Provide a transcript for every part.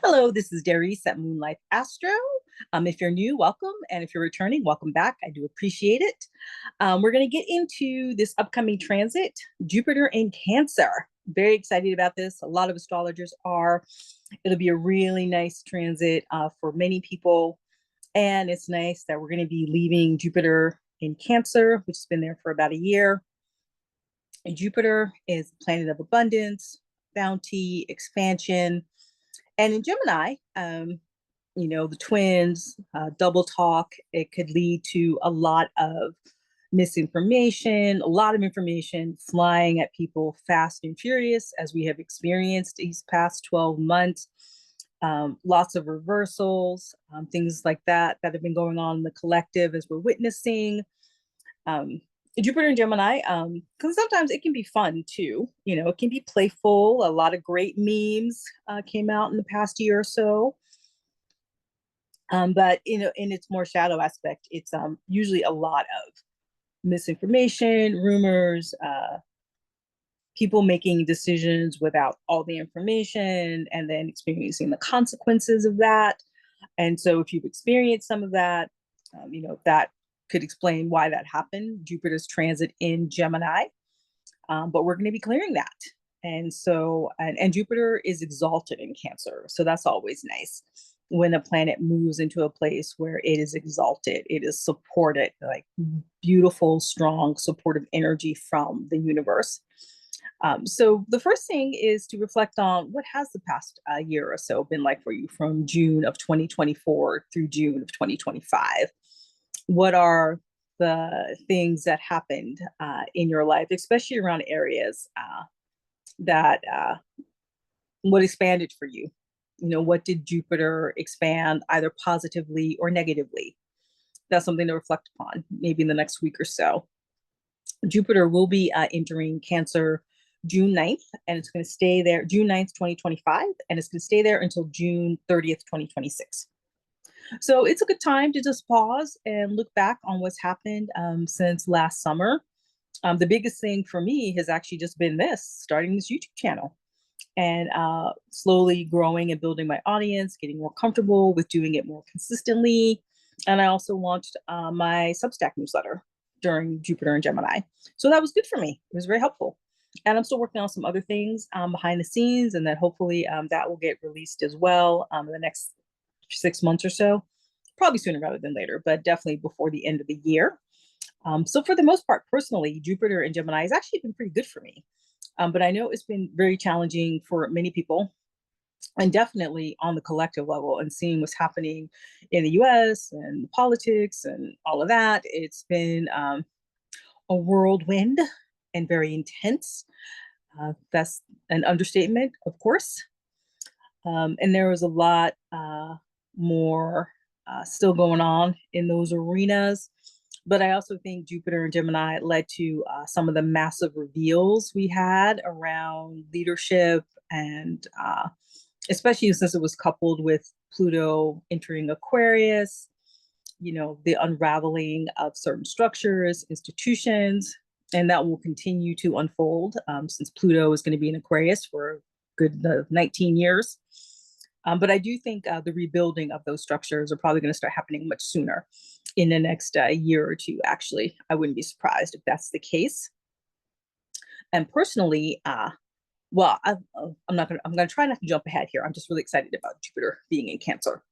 Hello, this is Darice at Moonlight Astro. If you're new, welcome. And if you're returning, welcome back. I do appreciate it. We're going to get into this upcoming transit, Jupiter in Cancer. Very excited about this. A lot of astrologers are. It'll be a really nice transit for many people. And it's nice that we're going to be leaving Jupiter in Cancer, which has been there for about a year. And Jupiter is the planet of abundance, bounty, expansion. And in Gemini, the twins, double talk, it could lead to a lot of misinformation, a lot of information flying at people fast and furious, as we have experienced these past 12 months. Lots of reversals, things like that have been going on in the collective as we're witnessing. Um, Jupiter and Gemini, because sometimes it can be fun too. It can be playful. A lot of great memes came out in the past year or so. But in its more shadow aspect, it's usually a lot of misinformation, rumors, people making decisions without all the information, and then experiencing the consequences of that. And so, if you've experienced some of that, that could explain why that happened. Jupiter's transit in Gemini, but we're going to be clearing that. And so, and Jupiter is exalted in Cancer, so that's always nice when a planet moves into a place where it is exalted, it is supported, like beautiful, strong, supportive energy from the universe. So the first thing is to reflect on what has the past year or so been like for you from June of 2024 through June of 2025. What are the things that happened in your life, especially around areas that what expanded for you? What did Jupiter expand either positively or negatively? That's something to reflect upon maybe in the next week or so. Jupiter will be entering Cancer June 9th, and it's going to stay there June 9th, 2025, and it's going to stay there until June 30th, 2026. So it's a good time to just pause and look back on what's happened since last summer. The biggest thing for me has actually just been starting this YouTube channel and slowly growing and building my audience, getting more comfortable with doing it more consistently. And I also launched my Substack newsletter during Jupiter and Gemini. So that was good for me. It was very helpful. And I'm still working on some other things behind the scenes, and that hopefully that will get released as well in the next 6 months or so. Probably sooner rather than later, but definitely before the end of the year. So for the most part, personally, Jupiter and Gemini has actually been pretty good for me. But I know it's been very challenging for many people, and definitely on the collective level, and seeing what's happening in the US and politics and all of that. It's been a whirlwind and very intense. That's an understatement, of course. And there was a lot more still going on in those arenas. But I also think Jupiter and Gemini led to some of the massive reveals we had around leadership, and especially since it was coupled with Pluto entering Aquarius, the unraveling of certain structures, institutions, and that will continue to unfold since Pluto is going to be in Aquarius for a good 19 years. But I do think the rebuilding of those structures are probably going to start happening much sooner in the next year or two, actually. I wouldn't be surprised if that's the case. And personally, well, I'm going to try not to jump ahead here. I'm just really excited about Jupiter being in Cancer.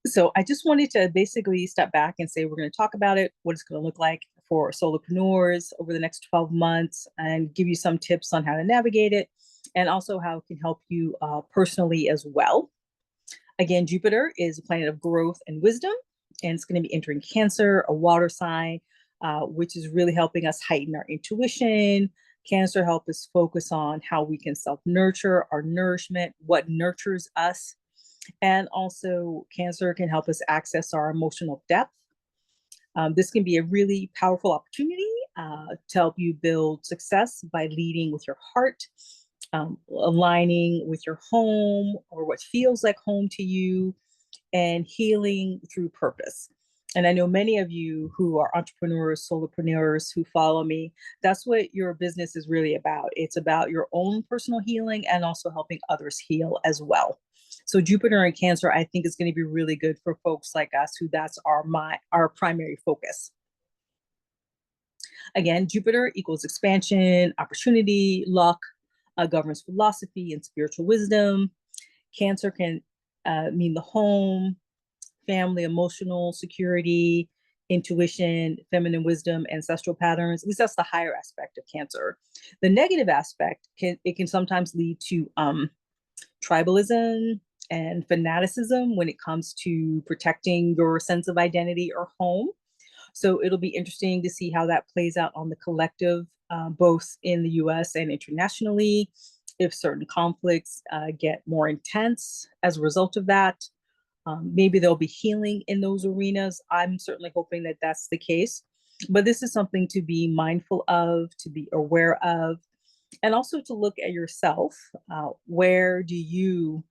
So I just wanted to basically step back and say we're going to talk about it, what it's going to look like for solopreneurs over the next 12 months, and give you some tips on how to navigate it, and also how it can help you personally as well. Again, Jupiter is a planet of growth and wisdom, and it's going to be entering Cancer, a water sign, which is really helping us heighten our intuition. Cancer helps us focus on how we can self-nurture, our nourishment, what nurtures us. And also, Cancer can help us access our emotional depth. This can be a really powerful opportunity to help you build success by leading with your heart, aligning with your home or what feels like home to you, and healing through purpose. And I know many of you who are entrepreneurs, solopreneurs who follow me, that's what your business is really about. It's about your own personal healing and also helping others heal as well. So Jupiter in Cancer, I think, is going to be really good for folks like us who that's our primary focus. Again, Jupiter equals expansion, opportunity, luck, governs philosophy and spiritual wisdom. Cancer can mean the home, family, emotional security, intuition, feminine wisdom, ancestral patterns. At least that's the higher aspect of Cancer. The negative aspect can sometimes lead to tribalism and fanaticism when it comes to protecting your sense of identity or home. So it'll be interesting to see how that plays out on the collective, both in the US and internationally, if certain conflicts get more intense as a result of that. Maybe there'll be healing in those arenas. I'm certainly hoping that that's the case. But this is something to be mindful of, to be aware of, and also to look at yourself. Where do you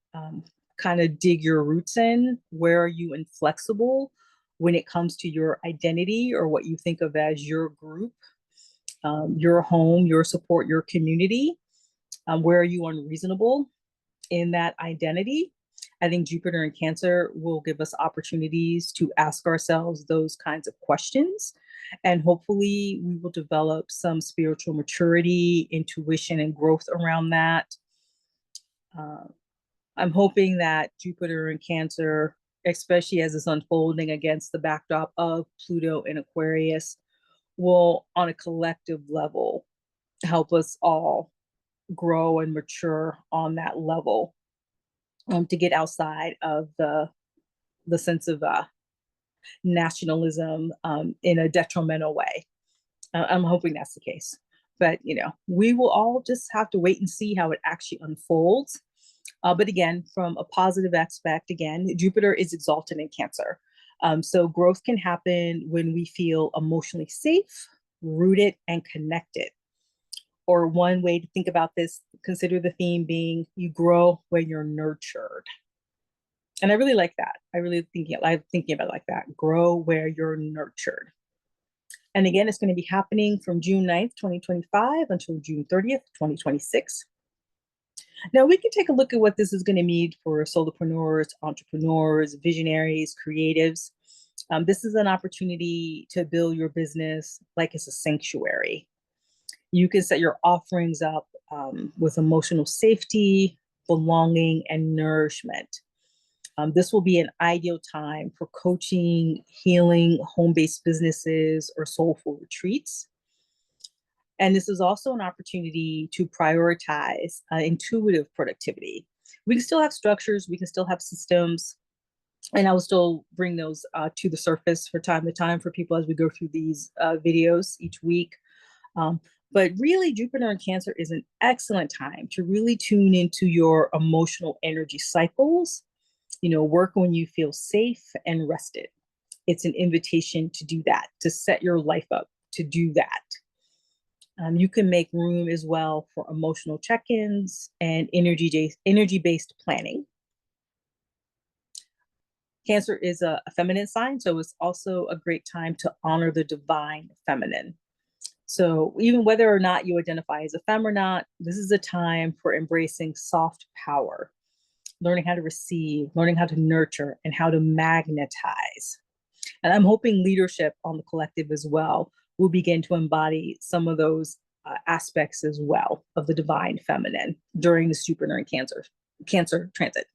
kind of dig your roots in? Where are you inflexible when it comes to your identity or what you think of as your group, your home, your support, your community? Where are you unreasonable in that identity? I think Jupiter in Cancer will give us opportunities to ask ourselves those kinds of questions. And hopefully, we will develop some spiritual maturity, intuition, and growth around that. I'm hoping that Jupiter in Cancer, especially as it's unfolding against the backdrop of Pluto in Aquarius, will, on a collective level, help us all grow and mature on that level, to get outside of the sense of nationalism in a detrimental way. I'm hoping that's the case. But, we will all just have to wait and see how it actually unfolds. But again, from a positive aspect, again, Jupiter is exalted in Cancer. So growth can happen when we feel emotionally safe, rooted, and connected. Or one way to think about this, consider the theme being you grow when you're nurtured. And I really like that. I'm thinking about it like that. Grow where you're nurtured. And again, it's going to be happening from June 9th, 2025 until June 30th, 2026. Now we can take a look at what this is going to mean for solopreneurs, entrepreneurs, visionaries, creatives. This is an opportunity to build your business like it's a sanctuary. You can set your offerings up with emotional safety, belonging, and nourishment. This will be an ideal time for coaching, healing, home-based businesses, or soulful retreats. And this is also an opportunity to prioritize intuitive productivity. We can still have structures, we can still have systems, and I will still bring those to the surface from time to time for people as we go through these videos each week. But really, Jupiter in Cancer is an excellent time to really tune into your emotional energy cycles. Work when you feel safe and rested. It's an invitation to do that, to set your life up to do that. You can make room as well for emotional check-ins and energy-based planning. Cancer is a feminine sign, so it's also a great time to honor the divine feminine. So even whether or not you identify as a femme or not, this is a time for embracing soft power, learning how to receive, learning how to nurture, and how to magnetize. And I'm hoping leadership on the collective as well will begin to embody some of those aspects as well of the divine feminine during the Jupiter and Cancer transit.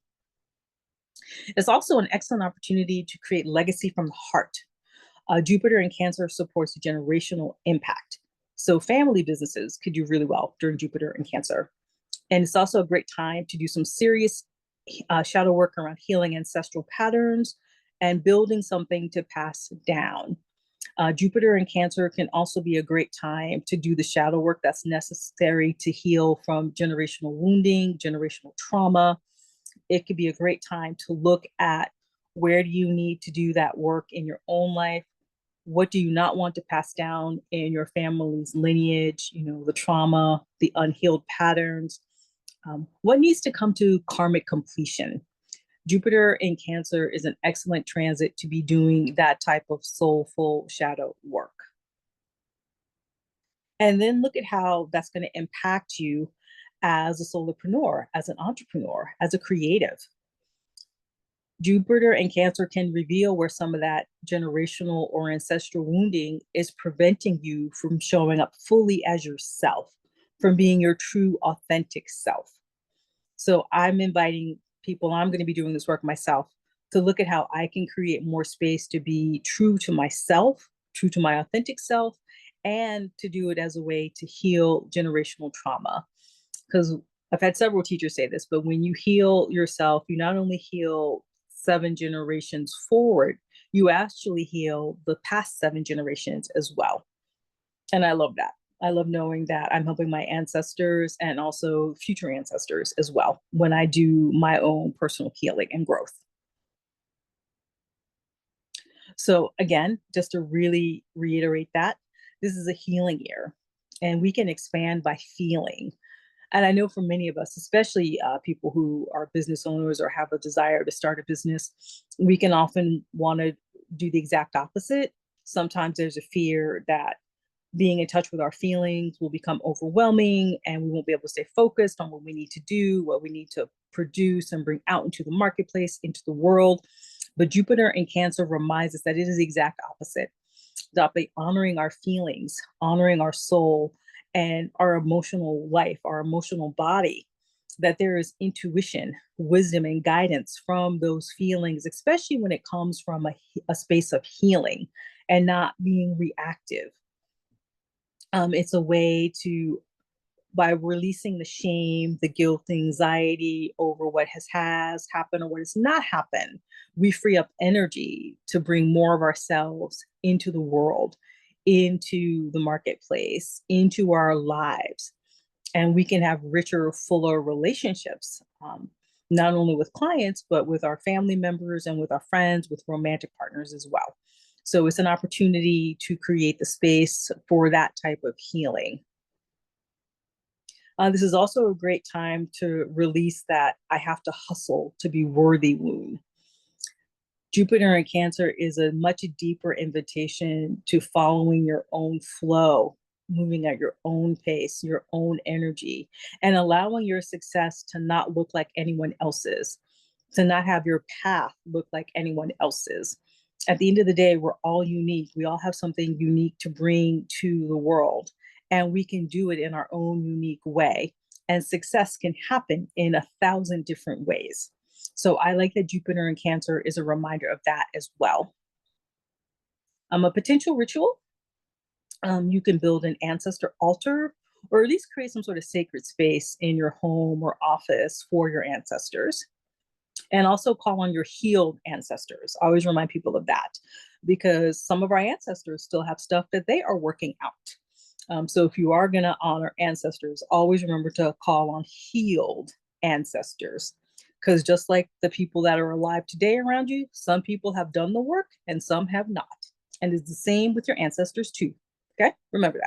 It's also an excellent opportunity to create legacy from the heart. Jupiter in Cancer supports generational impact. So family businesses could do really well during Jupiter in Cancer. And it's also a great time to do some serious shadow work around healing ancestral patterns and building something to pass down. Jupiter in Cancer can also be a great time to do the shadow work that's necessary to heal from generational wounding, generational trauma. It could be a great time to look at where do you need to do that work in your own life? What do you not want to pass down in your family's lineage? The trauma, the unhealed patterns. What needs to come to karmic completion? Jupiter in Cancer is an excellent transit to be doing that type of soulful shadow work. And then look at how that's going to impact you as a solopreneur, as an entrepreneur, as a creative. Jupiter and Cancer can reveal where some of that generational or ancestral wounding is preventing you from showing up fully as yourself, from being your true, authentic self. So I'm inviting people, I'm going to be doing this work myself, to look at how I can create more space to be true to myself, true to my authentic self, and to do it as a way to heal generational trauma. Because I've had several teachers say this, but when you heal yourself, you not only heal 7 generations forward, you actually heal the past 7 generations as well. And I love that. I love knowing that I'm helping my ancestors and also future ancestors as well when I do my own personal healing and growth. So, again, just to really reiterate that, this is a healing year and we can expand by feeling. And I know for many of us, especially people who are business owners or have a desire to start a business, we can often want to do the exact opposite. Sometimes there's a fear that being in touch with our feelings will become overwhelming and we won't be able to stay focused on what we need to do, what we need to produce and bring out into the marketplace, into the world. But Jupiter in Cancer reminds us that it is the exact opposite. That by honoring our feelings, honoring our soul and our emotional life, our emotional body, that there is intuition, wisdom, and guidance from those feelings, especially when it comes from a space of healing and not being reactive. It's a way to, by releasing the shame, the guilt, the anxiety over what has happened or what has not happened, we free up energy to bring more of ourselves into the world, into the marketplace, into our lives. And we can have richer, fuller relationships, not only with clients, but with our family members and with our friends, with romantic partners as well. So it's an opportunity to create the space for that type of healing. This is also a great time to release that I have to hustle to be worthy wound. Jupiter in Cancer is a much deeper invitation to following your own flow, moving at your own pace, your own energy, and allowing your success to not look like anyone else's, to not have your path look like anyone else's. At the end of the day, we're all unique. We all have something unique to bring to the world, and we can do it in our own unique way. And success can happen in 1,000 different ways. So I like that Jupiter in Cancer is a reminder of that as well. A potential ritual, you can build an ancestor altar or at least create some sort of sacred space in your home or office for your ancestors. And also call on your healed ancestors. I always remind people of that because some of our ancestors still have stuff that they are working out. So if you are going to honor ancestors, always remember to call on healed ancestors. Because just like the people that are alive today around you, some people have done the work and some have not. And it's the same with your ancestors too. Okay, remember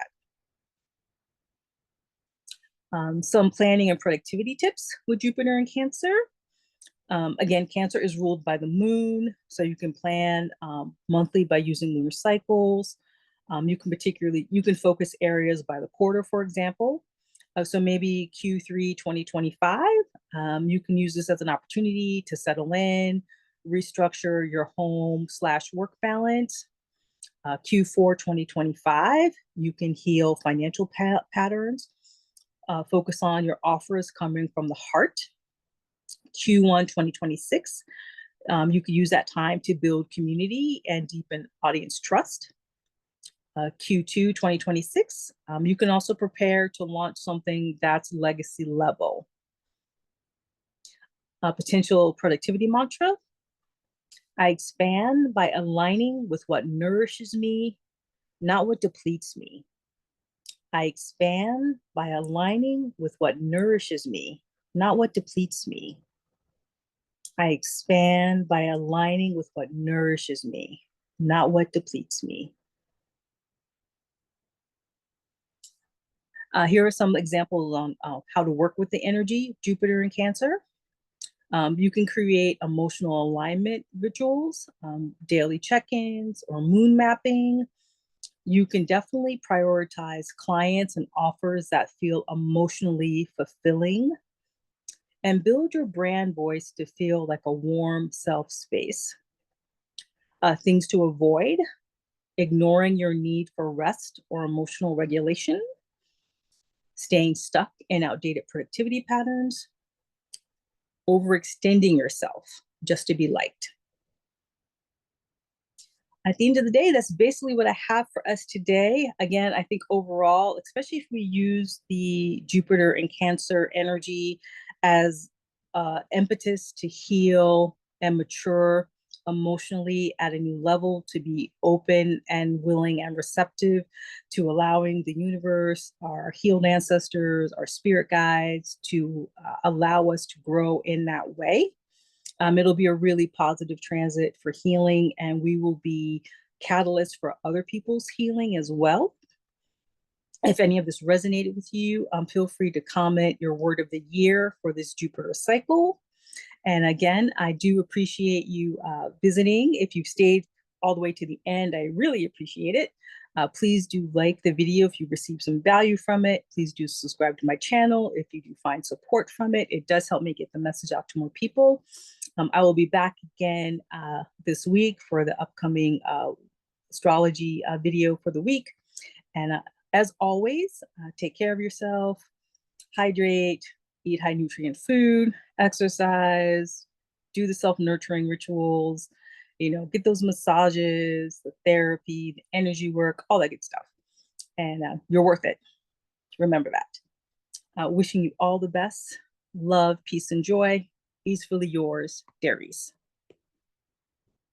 that. Some planning and productivity tips with Jupiter in Cancer. Again, Cancer is ruled by the moon, so you can plan monthly by using lunar cycles. You can focus areas by the quarter, for example. So maybe Q3 2025, you can use this as an opportunity to settle in, restructure your home/work balance. Q4 2025, you can heal financial patterns, focus on your offers coming from the heart. Q1 2026, you could use that time to build community and deepen audience trust. Q2 2026, you can also prepare to launch something that's legacy level. Potential productivity mantra, I expand by aligning with what nourishes me, not what depletes me. I expand by aligning with what nourishes me, not what depletes me. I expand by aligning with what nourishes me, not what depletes me. Here are some examples on how to work with the energy, Jupiter in Cancer. You can create emotional alignment rituals, daily check-ins, or moon mapping. You can definitely prioritize clients and offers that feel emotionally fulfilling, and build your brand voice to feel like a warm self space. Things to avoid: ignoring your need for rest or emotional regulation, staying stuck in outdated productivity patterns, overextending yourself just to be liked. At the end of the day, that's basically what I have for us today. Again, I think overall, especially if we use the Jupiter and Cancer energy as impetus to heal and mature emotionally at a new level, to be open and willing and receptive to allowing the universe, our healed ancestors, our spirit guides to allow us to grow in that way. It'll be a really positive transit for healing, and we will be catalysts for other people's healing as well. If any of this resonated with you, feel free to comment your word of the year for this Jupiter cycle. And again, I do appreciate you visiting. If you've stayed all the way to the end, I really appreciate it. Please do like the video if you receive some value from it. Please do subscribe to my channel if you do find support from it. It does help me get the message out to more people. I will be back again this week for the upcoming astrology video for the week. And as always, take care of yourself, hydrate, eat high nutrient food, exercise, do the self-nurturing rituals, get those massages, the therapy, the energy work, all that good stuff. And you're worth it. Remember that. Wishing you all the best. Love, peace, and joy. Easefully yours, Darius.